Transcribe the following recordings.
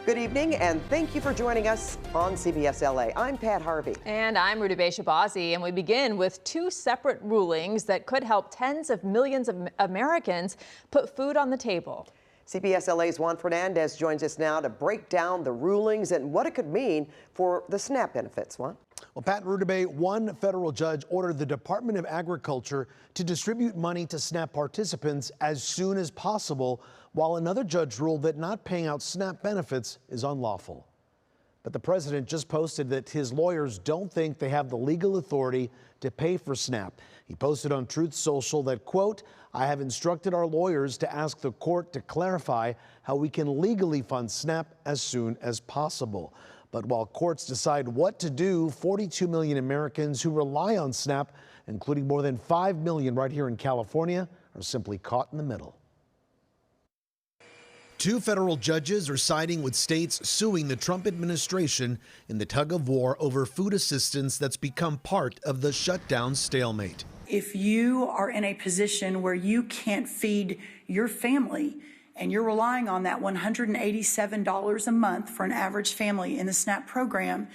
Good evening, and thank you for joining us on CBS LA. I'm Pat Harvey. And I'm Rudy Shabazi, and we begin with two separate rulings that could help tens of millions of Americans put food on the table. CBS LA's Juan Fernandez joins us now to break down the rulings and what it could mean for the SNAP benefits. Juan? Well, Pat Rudabay, one federal judge ordered the Department of Agriculture to distribute money to SNAP participants as soon as possible, while another judge ruled that not paying out SNAP benefits is unlawful. But the president just posted that his lawyers don't think they have the legal authority to pay for SNAP. He posted on Truth Social that, quote, "I have instructed our lawyers to ask the court to clarify how we can legally fund SNAP as soon as possible." But while courts decide what to do, 42 million Americans who rely on SNAP, including more than 5 million right here in California, are simply caught in the middle. Two federal judges are siding with states suing the Trump administration in the tug of war over food assistance that's become part of the shutdown stalemate. If you are in a position where you can't feed your family and you're relying on that $187 a month for an average family in the SNAP program,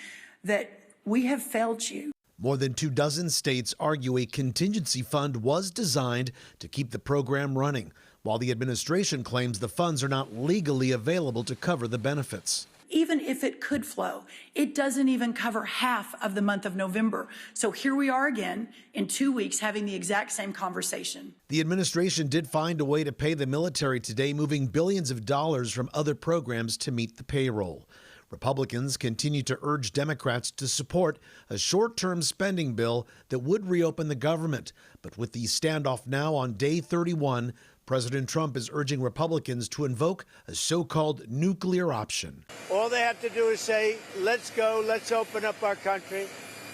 that we have failed you. More than 24 states argue a contingency fund was designed to keep the program running, while the administration claims the funds are not legally available to cover the benefits. Even if it could flow, it doesn't even cover half of the month of November. So here we are again in 2 weeks having the exact same conversation. The administration did find a way to pay the military today, moving billions of dollars from other programs to meet the payroll. Republicans continue to urge Democrats to support a short-term spending bill that would reopen the government. But with the standoff now on day 31, President Trump is urging Republicans to invoke a so-called nuclear option. All they have to do is say, let's go, let's open up our country,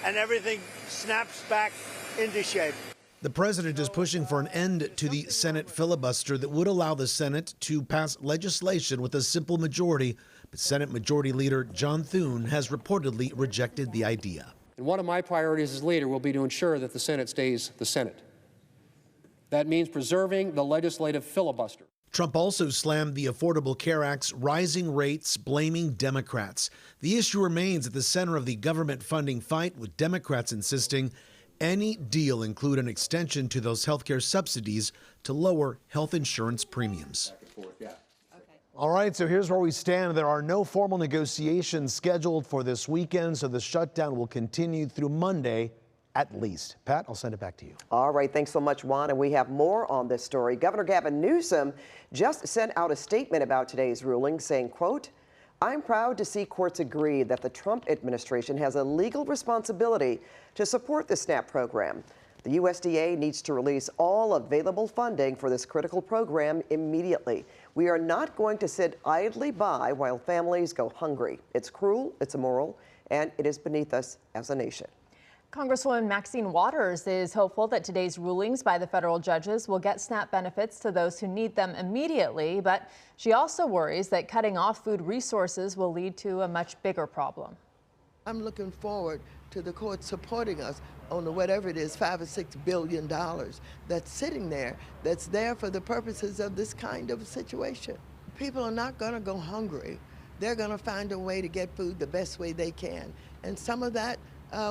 and everything snaps back into shape. The president is pushing for an end to the Senate filibuster that would allow the Senate to pass legislation with a simple majority, but Senate Majority Leader John Thune has reportedly rejected the idea. And one of my priorities as leader will be to ensure that the Senate stays the Senate. That means preserving the legislative filibuster. Trump also slammed the Affordable Care Act's rising rates, blaming Democrats. The issue remains at the center of the government funding fight, with Democrats insisting any deal include an extension to those health care subsidies to lower health insurance premiums. All right, so here's where we stand. There are no formal negotiations scheduled for this weekend, so the shutdown will continue through Monday at least. Pat, I'll send it back to you. All right, thanks so much, Juan. And we have more on this story. Governor Gavin Newsom just sent out a statement about today's ruling saying, quote, "I'm proud to see courts agree that the Trump administration has a legal responsibility to support the SNAP program. The USDA needs to release all available funding for this critical program immediately. We are not going to sit idly by while families go hungry. It's cruel, it's immoral, and it is beneath us as a nation." Congresswoman Maxine Waters is hopeful that today's rulings by the federal judges will get SNAP benefits to those who need them immediately, but she also worries that cutting off food resources will lead to a much bigger problem. I'm looking forward to the court supporting us on the whatever it is, $5 or $6 billion that's sitting there, that's there for the purposes of this kind of situation. People are not going to go hungry. They're going to find a way to get food the best way they can, and some of that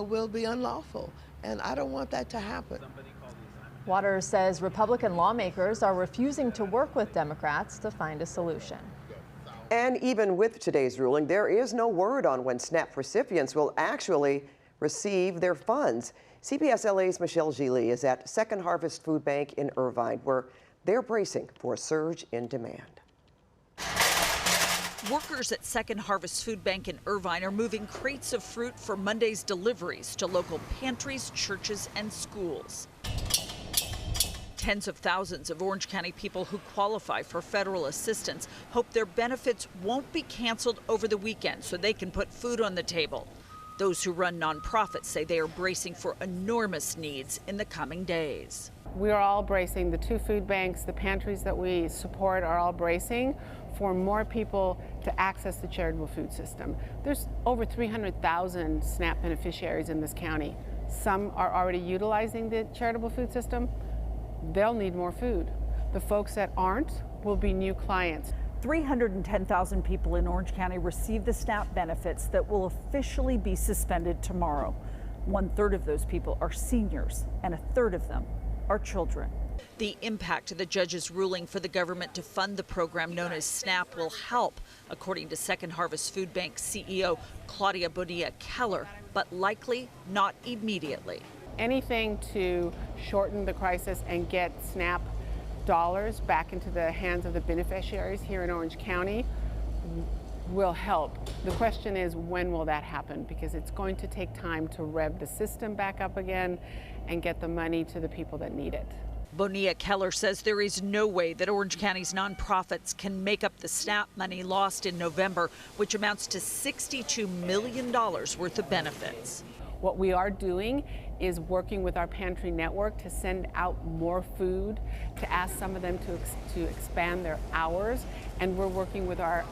will be unlawful, and I don't want that to happen. Waters says Republican lawmakers are refusing to work with Democrats to find a solution. And even with today's ruling, there is no word on when SNAP recipients will actually receive their funds. CBS LA's Michele Gile is at Second Harvest Food Bank in Irvine, where they're bracing for a surge in demand. Workers at Second Harvest Food Bank in Irvine are moving crates of fruit for Monday's deliveries to local pantries, churches, and schools. Tens of thousands of Orange County people who qualify for federal assistance hope their benefits won't be canceled over the weekend so they can put food on the table. Those who run nonprofits say they are bracing for enormous needs in the coming days. We are all bracing. The two food banks, the pantries that we support are all bracing for more people to access the charitable food system. There's over 300,000 SNAP beneficiaries in this county. Some are already utilizing the charitable food system. They'll need more food. The folks that aren't will be new clients. 310,000 people in Orange County receive the SNAP benefits that will officially be suspended tomorrow. 1/3 of those people are seniors, and 1/3 of them are children. The impact of the judge's ruling for the government to fund the program known as SNAP will help, according to Second Harvest Food Bank CEO Claudia Bonilla-Keller, but likely not immediately. Anything to shorten the crisis and get SNAP dollars back into the hands of the beneficiaries here in Orange County will help. The question is, when will that happen? Because it's going to take time to rev the system back up again and get the money to the people that need it. Bonilla-Keller says there is no way that Orange County's nonprofits can make up the SNAP money lost in November, which amounts to $62 million worth of benefits. What we are doing is working with our pantry network to send out more food, to ask some of them to expand their hours. And we're working with our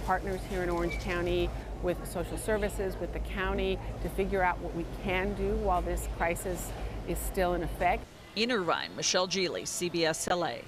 partners here in Orange County, with social services, with the county, to figure out what we can do while this crisis is still in effect. In Irvine, Michele Gile, CBS LA.